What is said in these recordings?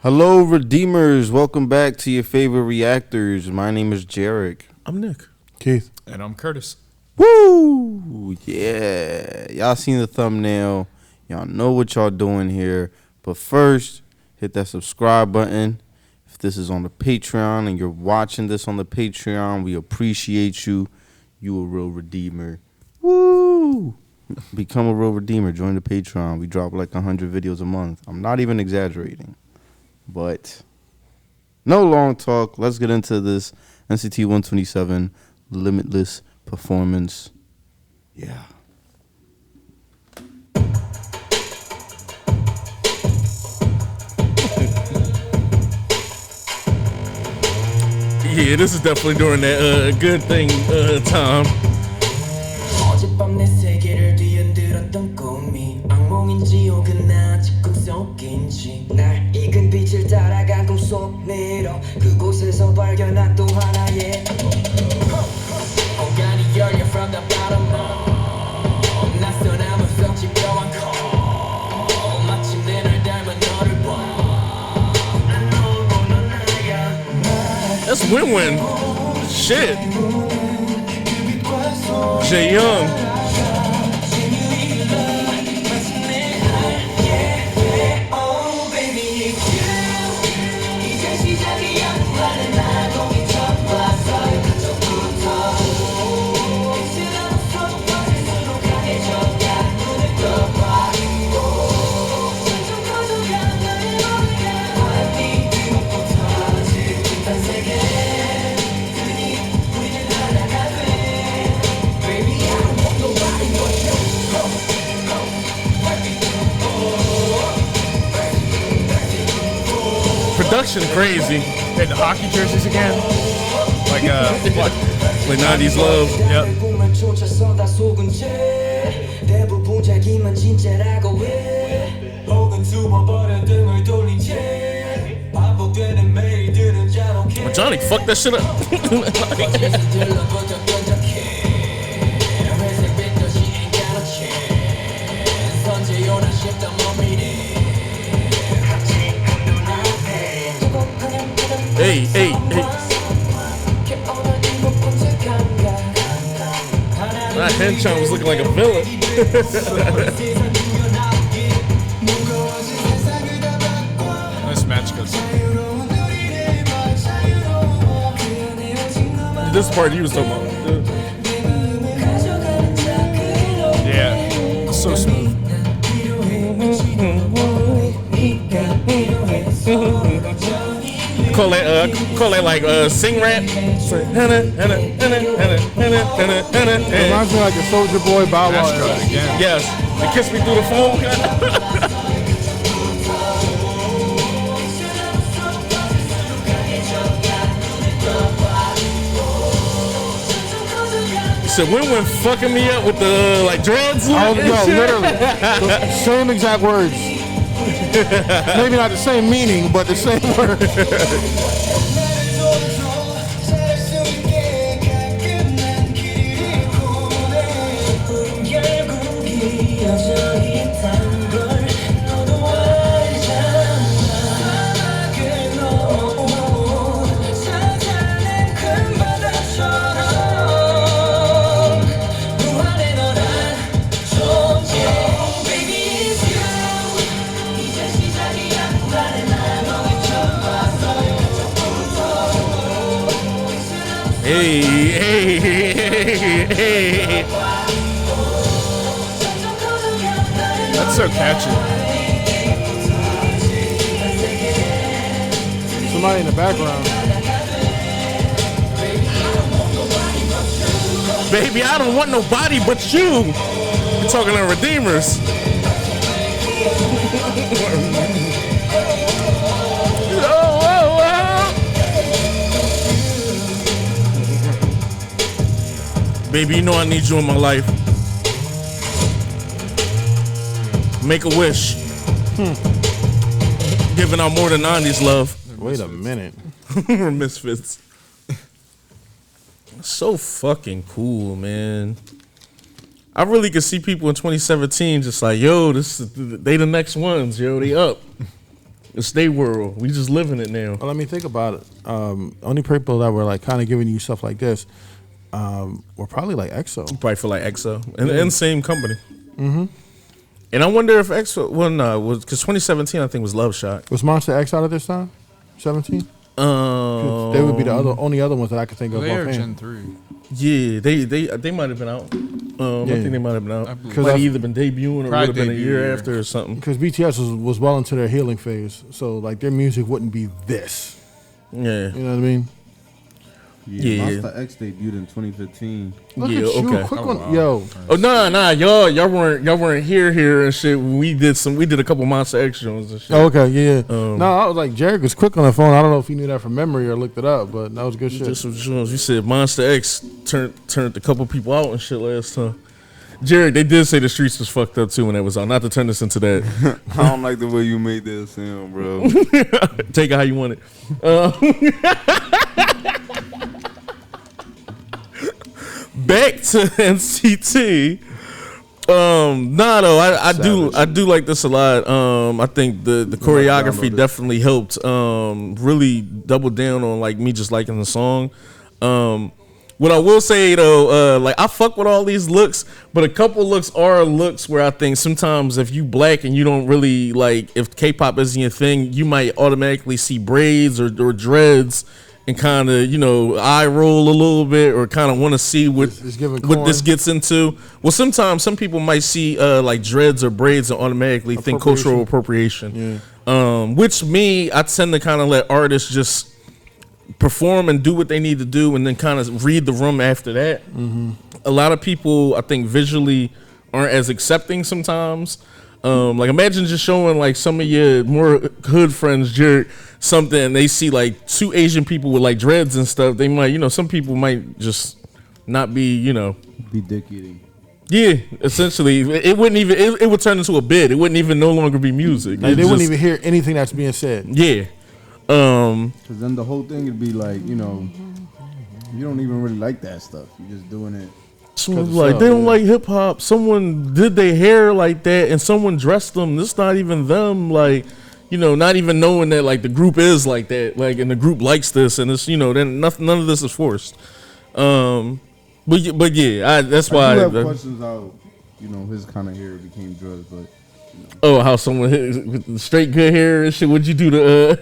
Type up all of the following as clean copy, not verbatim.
Hello, Redeemers. Welcome back to your favorite reactors. My name is Jarek. I'm Nick. Keith. And I'm Curtis. Woo! Yeah. Y'all seen the thumbnail. Y'all know what y'all doing here. But first, hit that subscribe button. If this is on the Patreon and you're watching this on the Patreon, we appreciate you. You a real Redeemer. Woo! Become a real Redeemer. Join the Patreon. We drop like 100 videos a month. I'm not even exaggerating. But no long talk. Let's get into this NCT 127 Limitless performance. Yeah. Yeah, this is definitely during that good thing time. 어젯밤 내 세계를 뒤흔들었던 꿈이 악몽인지 혹은 나 지금 속인지 날 익은 빛을 따라간 꿈속으로 그곳에서 발견한 또 하나의 공간이 열려 from the bottom up 낯선 암흑 속 집요한 call 마침내 날 닮은 너를 봐 난 너고 넌 나야 That's win-win. Shit. Jae Young. Production crazy. And the hockey jerseys again. Like what? Like 90s love. Yep. Well, Johnny fucked that shit up. Hey. That Henchan was looking like a villain. This match goes. This part you was talking about. Yeah. So smooth. Call that like sing rap. Reminds me like a Soldier Boy Bow Wow. Match goes again. Yes, they kiss me through the phone. So when fucking me up with the like dreads? Oh, yo, literally. The same exact words. Maybe not the same meaning, but the same word. Hey. That's so catchy. Somebody in the background. Baby, I don't want nobody but you. You're talking to Redeemers. Baby, you know I need you in my life. Make a wish. Giving out more than 90s love. Wait a minute. We're misfits. So fucking cool, man. I really could see people in 2017 just like, yo, they the next ones, yo, they up. It's their world. We just live in it now. Well, let me think about it. Only people that were like kind of giving you stuff like this were probably like EXO. Probably feel like EXO and same company. Mm-hmm. And I wonder if EXO, was because 2017 I think was Love Shot. Was Monster X out at this time? 17. They would be the only other ones that I could think of. They're Gen 3. Yeah, they might have been out. I think they might have been out. believe- Might either been debuting or would have been a debut year year. after or something. Because BTS was well into their healing phase, so like their music wouldn't be this. Yeah. You know what I mean? Yeah, Yeah. Monster X debuted in 2015. Look Yeah, at you, okay. quick Oh, one, wow. yo. Oh nah, y'all weren't here and shit. We did a couple Monster X joints and shit. Oh, okay, yeah. No, I was like, Jared was quick on the phone. I don't know if he knew that from memory or looked it up, but that was good shit. Just some joints. You said Monster X turned a couple people out and shit last time. Jared, they did say the streets was fucked up too when that was out. Not to turn this into that. I don't like the way you made that sound, bro. Take it how you want it. Back to NCT. I do like this a lot. I think the choreography definitely helped really double down on like me just liking the song. What I will say though, like I fuck with all these looks, but a couple looks are looks where I think sometimes if you black and you don't really like, if K-pop isn't your thing, you might automatically see braids or dreads and kind of, you know, eye roll a little bit or kind of want to see what this gets into. Well, sometimes some people might see like dreads or braids and automatically think cultural appropriation. Yeah. Which I tend to kind of let artists just perform and do what they need to do and then kind of read the room after that. A lot of people, I think, visually aren't as accepting sometimes. Like imagine just showing like some of your more hood friends, Jared, something, and they see like two Asian people with like dreads and stuff. They might, you know, some people might just not be, you know, Be dick eating. yeah. Essentially, it wouldn't even. It would turn into a bit. It wouldn't even no longer be music. Like, they wouldn't even hear anything that's being said. Yeah. Because then the whole thing would be like, you know, you don't even really like that stuff. You're just doing it. Someone's like, they don't like hip hop. Someone did their hair like that, and someone dressed them. This not even them. Like, you know, not even knowing that like the group is like that. Like, and the group likes this, and it's, you know, then none of this is forced. But yeah, that's why. I do have questions how, you know, his kind of hair became drugs, but. Oh, how someone hit with straight good hair and shit. What'd you do to?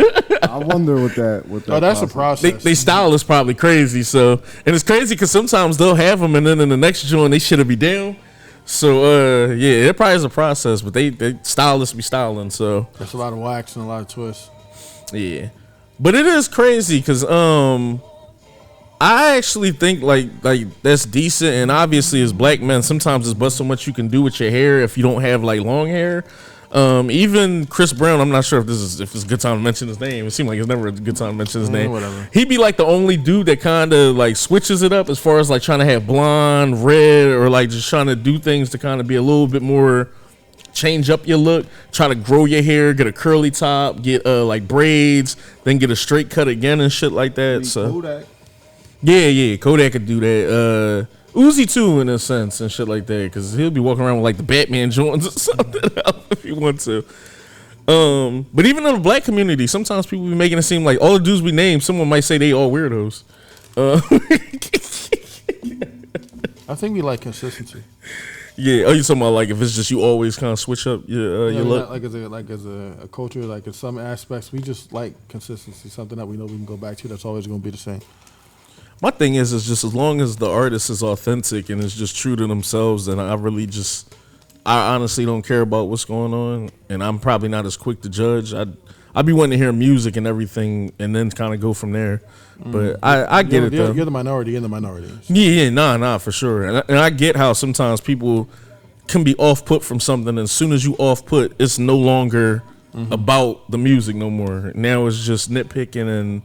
I wonder what that. Oh, that's a process. They style is probably crazy. So, and it's crazy because sometimes they'll have them, and then in the next joint they should be down. So, yeah, it probably is a process, but they stylists be styling. So That's a lot of wax and a lot of twists. yeah, but it is crazy because I actually think like that's decent, and obviously as black men, sometimes it's but so much you can do with your hair if you don't have like long hair. Even Chris Brown, I'm not sure if it's a good time to mention his name. It seemed like it's never a good time to mention his name. Whatever. He'd be like the only dude that kind of like switches it up as far as like trying to have blonde, red, or like just trying to do things to kind of be a little bit more, change up your look, try to grow your hair, get a curly top, get like braids, then get a straight cut again and shit like that. So Kodak. yeah, Kodak could do that. Uzi too, in a sense, and shit like that, because he'll be walking around with like the Batman joints or something if he wants to. But even in the black community, sometimes people be making it seem like all the dudes we name, someone might say they all weirdos. I think we like consistency. Yeah, you talking about like if it's just you always kind of switch up your look? Like as a culture, like in some aspects, we just like consistency. Something that we know we can go back to. That's always going to be the same. My thing is just as long as the artist is authentic and is just true to themselves, then I honestly don't care about what's going on, and I'm probably not as quick to judge. I'd be wanting to hear music and everything, and then kind of go from there. But I get it though. You're the minority in the minority. Yeah, nah, for sure. And I get how sometimes people can be off put from something, and as soon as you off put, it's no longer about the music no more. Now it's just nitpicking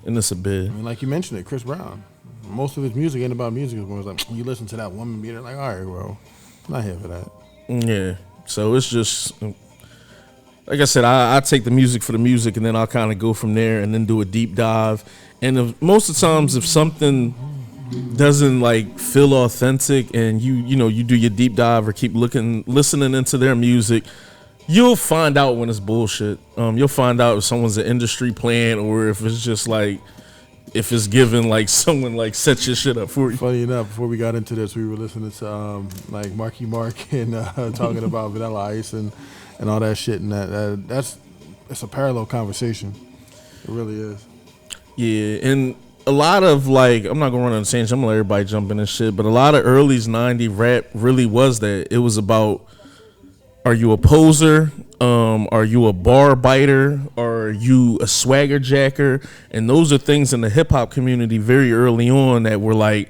and it's a bit. I mean, like you mentioned it, Chris Brown. Most of his music ain't about music. It's more like you listen to that woman beat it, like, all right, bro, I'm not here for that. Yeah. So it's just like I said, I take the music for the music, and then I'll kind of go from there and then do a deep dive. And most of the times, if something doesn't like feel authentic, and you do your deep dive or keep listening into their music, you'll find out when it's bullshit. You'll find out if someone's an industry plan or if it's just like, if it's given like someone like set your shit up for you. Funny enough, before we got into this, we were listening to like Marky Mark and talking about Vanilla Ice and all that shit, and it's a parallel conversation. It really is. Yeah, and a lot of like, I'm not gonna run on the same. I'm gonna let everybody jump in and shit, but a lot of early '90s rap really was that. It was about, are you a poser? Are you a bar biter? Are you a swagger jacker? And those are things in the hip hop community very early on that were like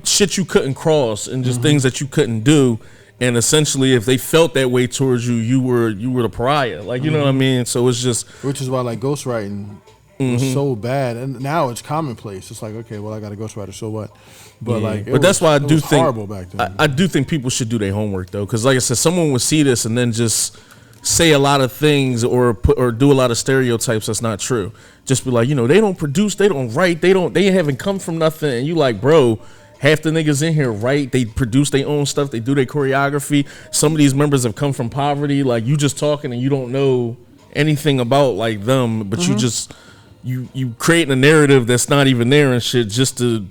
shit you couldn't cross and just things that you couldn't do. And essentially, if they felt that way towards you, you were the pariah. Like, you know what I mean? So it's just, which is why like ghostwriting was so bad, and now it's commonplace. It's like, okay, well, I got a ghostwriter, so what? But like, that's why I do think horrible back then. I do think people should do their homework though, because like I said, someone would see this and then just say a lot of things or do a lot of stereotypes that's not true. Just be like, you know, they don't produce, they don't write, they haven't come from nothing, and you like, bro. Half the niggas in here write, they produce their own stuff, they do their choreography. Some of these members have come from poverty. Like, you just talking and you don't know anything about like them, but you just you creating a narrative that's not even there and shit just to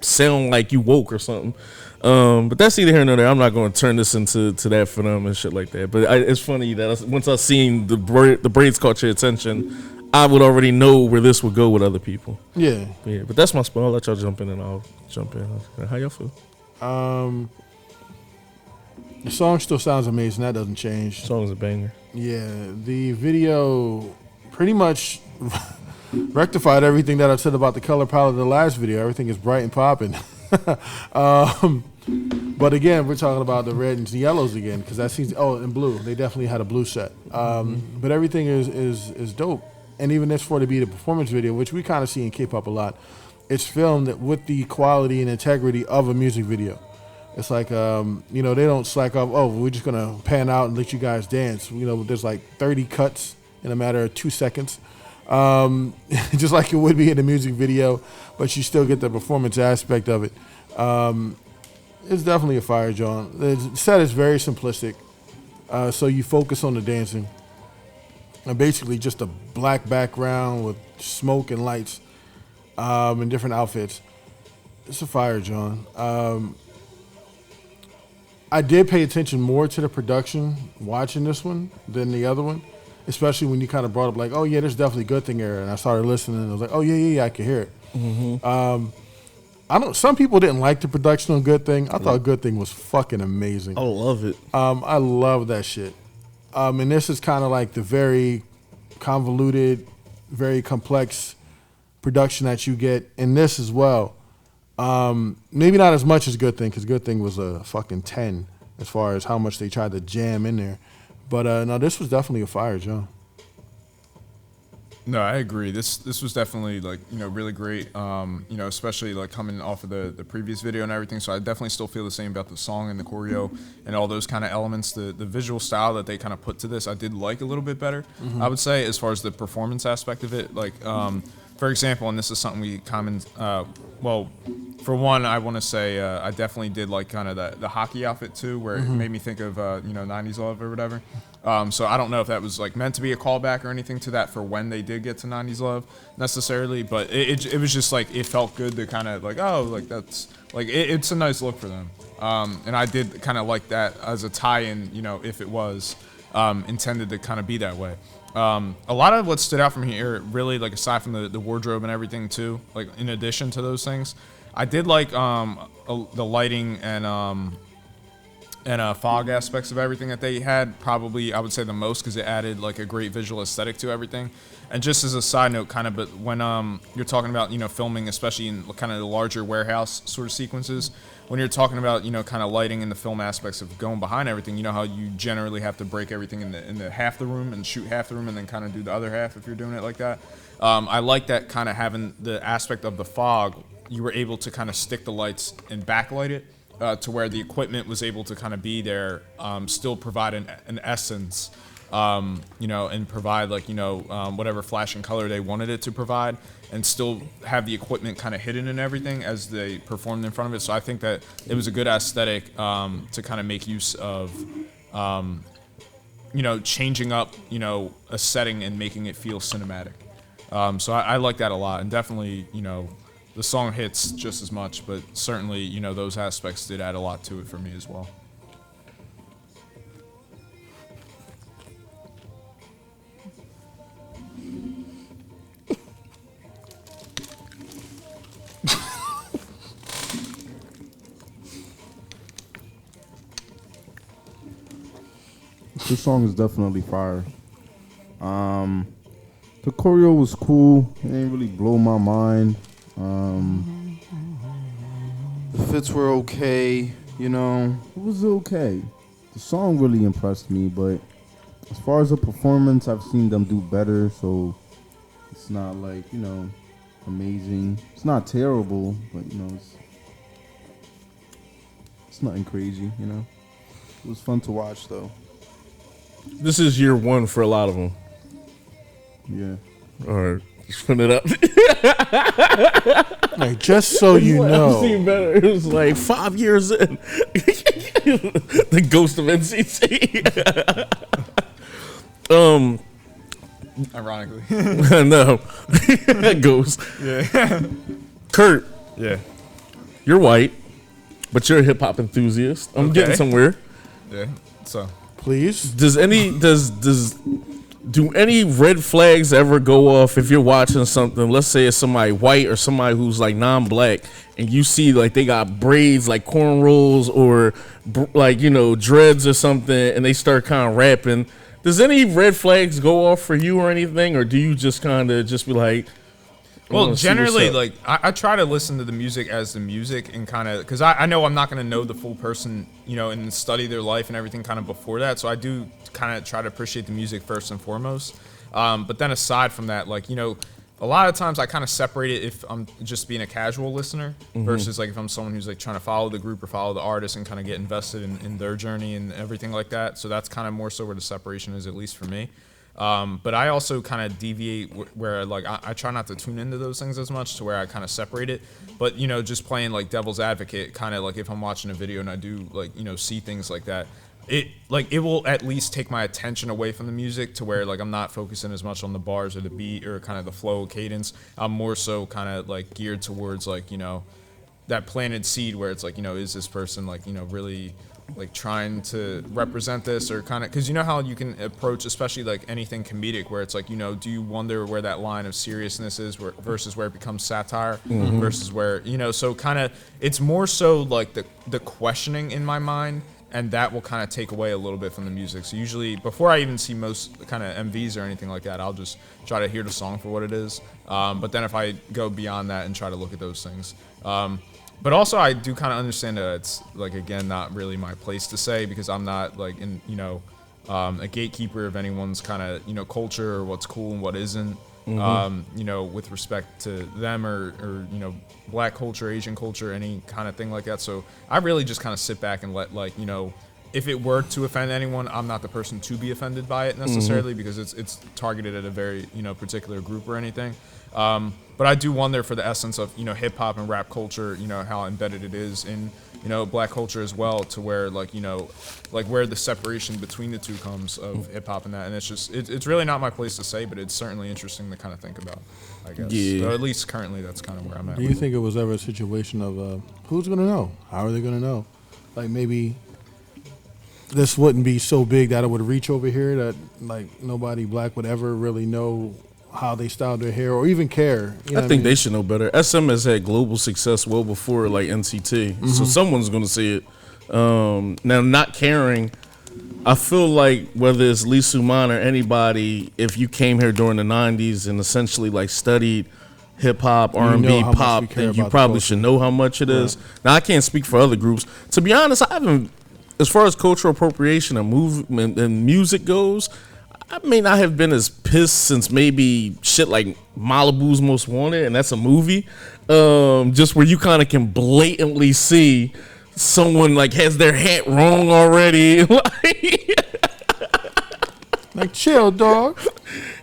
sound like you woke or something. But that's either here nor there. I'm not going to turn this into that for them and shit like that. But it's funny that once I seen the braids caught your attention, I would already know where this would go with other people. Yeah. But that's my spot. I'll let y'all jump in and I'll jump in. How y'all feel? The song still sounds amazing. That doesn't change. The song's a banger. Yeah. The video pretty much rectified everything that I said about the color palette of the last video. Everything is bright and popping. But again, we're talking about the red and the yellows again, because that seems, and blue. They definitely had a blue set. But everything is dope. And even this for to be the performance video, which we kind of see in K-pop a lot, it's filmed with the quality and integrity of a music video. It's like, they don't slack off, we're just going to pan out and let you guys dance. You know, there's like 30 cuts in a matter of 2 seconds. Just like it would be in a music video, but you still get the performance aspect of it. It's definitely a fire, John. The set is very simplistic, so you focus on the dancing. And basically just a black background with smoke and lights in different outfits. It's a fire, John. I did pay attention more to the production watching this one than the other one, especially when you kind of brought up like, oh yeah, there's definitely Good Thing era, and I started listening and I was like, oh yeah, I can hear it. Some people didn't like the production on Good Thing. I thought Good Thing was fucking amazing. I love it. I love that shit. And this is kind of like the very convoluted, very complex production that you get in this as well. Maybe not as much as Good Thing, because Good Thing was a fucking 10 as far as how much they tried to jam in there. But no, this was definitely a fire, John. No, I agree. This was definitely like, really great. Especially like coming off of the previous video and everything. So I definitely still feel the same about the song and the choreo and all those kind of elements. The visual style that they kind of put to this, I did like a little bit better. I would say, as far as the performance aspect of it. Like, for example, and this is something we for one, I want to say I definitely did like kind of the hockey outfit too, where it made me think of 90s Love or whatever. So I don't know if that was like meant to be a callback or anything to that for when they did get to 90s Love necessarily, but it was just like, it felt good to kind of like, that's like, it's a nice look for them. And I did kind of like that as a tie-in, if it was intended to kind of be that way. A lot of what stood out from here, really, like aside from the wardrobe and everything too, like in addition to those things, I did like the lighting and fog aspects of everything that they had. Probably, I would say the most, because it added like a great visual aesthetic to everything. And just as a side note, kind of, but when you're talking about filming, especially in kind of the larger warehouse sort of sequences, when you're talking about kind of lighting and the film aspects of going behind everything, how you generally have to break everything in the half the room and shoot half the room and then kind of do the other half if you're doing it like that. I like that kind of having the aspect of the fog. You were able to kind of stick the lights and backlight it to where the equipment was able to kind of be there, still provide an essence, and provide like, whatever flash and color they wanted it to provide, and still have the equipment kind of hidden and everything as they performed in front of it. So I think that it was a good aesthetic to kind of make use of changing up, a setting and making it feel cinematic. So I like that a lot, and definitely, the song hits just as much, but certainly, those aspects did add a lot to it for me as well. This song is definitely fire. The choreo was cool. It didn't really blow my mind. The fits were okay. It was okay. The song really impressed me, but as far as a performance, I've seen them do better. So it's not like amazing. It's not terrible, but it's nothing crazy. It was fun to watch though. This is year one for a lot of them. Yeah. All right, just put it up. Like, just so you know. I've seen better. It was like 5 years in. The ghost of NCT. Ironically. No. Ghost. Yeah. Kurt, Yeah. you're white, but you're a hip hop enthusiast. I'm Okay. getting somewhere. Yeah. So. Please. Do any red flags ever go off if you're watching something? Let's say it's somebody white or somebody who's like non-black, and you see like they got braids like cornrows or like dreads or something, and they start kind of rapping. Does any red flags go off for you or anything, or do you just kind of just be like? Well, generally, like I try to listen to the music as the music and kind of because I know I'm not going to know the full person, and study their life and everything kind of before that. So I do kind of try to appreciate the music first and foremost. But then aside from that, like, a lot of times I kind of separate it if I'm just being a casual listener versus like if I'm someone who's like trying to follow the group or follow the artist and kind of get invested in their journey and everything like that. So that's kind of more so where the separation is, at least for me. But I also kind of deviate where like I try not to tune into those things as much to where I kind of separate it. But, just playing like devil's advocate, kind of like if I'm watching a video and I do like, see things like that, it will at least take my attention away from the music to where like I'm not focusing as much on the bars or the beat or kind of the flow cadence. I'm more so kind of like geared towards like, that planted seed where it's like, is this person like, really like trying to represent this or kind of, because how you can approach especially like anything comedic where it's like, do you wonder where that line of seriousness is versus where it becomes satire versus where, so kind of it's more so like the questioning in my mind, and that will kind of take away a little bit from the music. So usually before I even see most kind of MVs or anything like that, I'll just try to hear the song for what it is. But then if I go beyond that and try to look at those things, but also I do kind of understand that it's like, again, not really my place to say because I'm not like a gatekeeper of anyone's kind of culture or what's cool and what isn't. With respect to them or black culture, Asian culture, any kind of thing like that. So I really just kind of sit back and let like if it were to offend anyone, I'm not the person to be offended by it necessarily because it's targeted at a very particular group or anything. But I do wonder for the essence of hip hop and rap culture, how embedded it is in black culture as well, to where like like where the separation between the two comes of hip hop and that, and it's just it's really not my place to say, but it's certainly interesting to kind of think about, I guess. Yeah. Or at least currently, that's kind of where I'm at. Do you think it was ever a situation of who's gonna know? How are they gonna know? Like maybe this wouldn't be so big that it would reach over here that like nobody black would ever really know how they styled their hair or even care. I think they should know better. SM has had global success well before like NCT, so someone's gonna see it. Now, not caring, I feel like whether it's Lee Suman or anybody, if you came here during the 90s and essentially like studied hip hop, R&B, pop, then you probably should know how much it is. Now, I can't speak for other groups. To be honest, I haven't, as far as cultural appropriation and movement and music goes, I may not have been as pissed since maybe shit like Malibu's Most Wanted, and that's a movie, just where you kind of can blatantly see someone like has their hat wrong already. like chill, dog.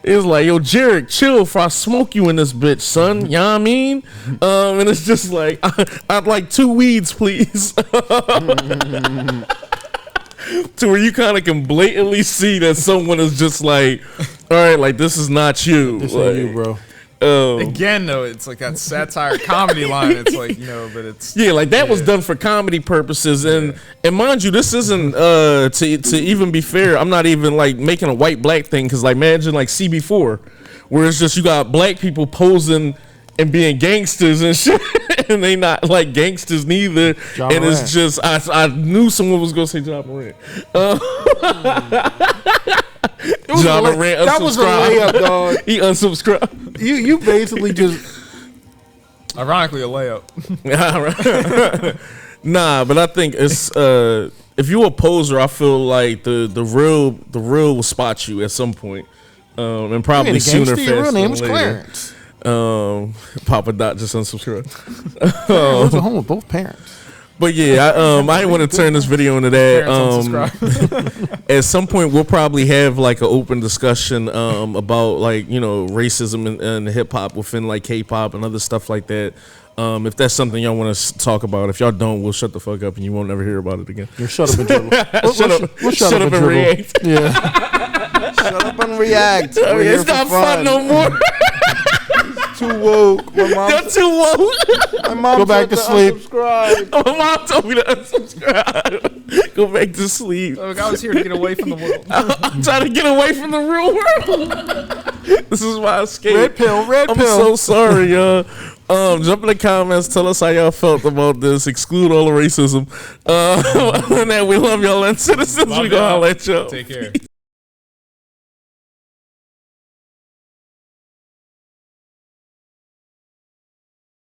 It's like, yo, Jarek, chill before I smoke you in this bitch, son. You know what I mean? And it's just like, I'd like 2 weeds, please. to where you kind of can blatantly see that someone is just like, all right, like this is not you. This like, ain't you, bro. Again, though, it's like that satire comedy line. It's like, but it's like that was done for comedy purposes, and mind you, this isn't to even be fair. I'm not even like making a white black thing, because like imagine like CB4, where it's just you got black people posing and being gangsters and shit, and they not like gangsters neither. John and Morant. It's just I knew someone was gonna say John Morant. John Morant unsubscribed. That was a layup, dog. He unsubscribed. You basically just ironically a layup. Nah, but I think it's if you're a poser, I feel like the real will spot you at some point, and probably sooner. Your real faster name than was later. Clarence. Papa Dot just unsubscribed. I was at home with both parents. But yeah, I didn't want to turn this video into that. Parents unsubscribe. At some point, we'll probably have like an open discussion about like racism and hip hop within like K-pop and other stuff like that. If that's something y'all want to talk about, if y'all don't, we'll shut the fuck up and you won't ever hear about it again. Yeah, shut up and dribble. We'll Shut up and dribble. react. Yeah. Shut up and react. I We're mean, here it's for not fun no more. Too woke. My mom. You're too woke. My mom Go back told to me sleep. unsubscribe. My mom told me to unsubscribe. Go back to sleep. Look, I was here to get away from the world. I'm trying to get away from the real world. This is why I escaped. Red pill. I'm so sorry, y'all. Jump in the comments. Tell us how y'all felt about this. Exclude all the racism. Other than that, we love y'all and citizens. Love We gonna y'all. holla at y'all. Take care.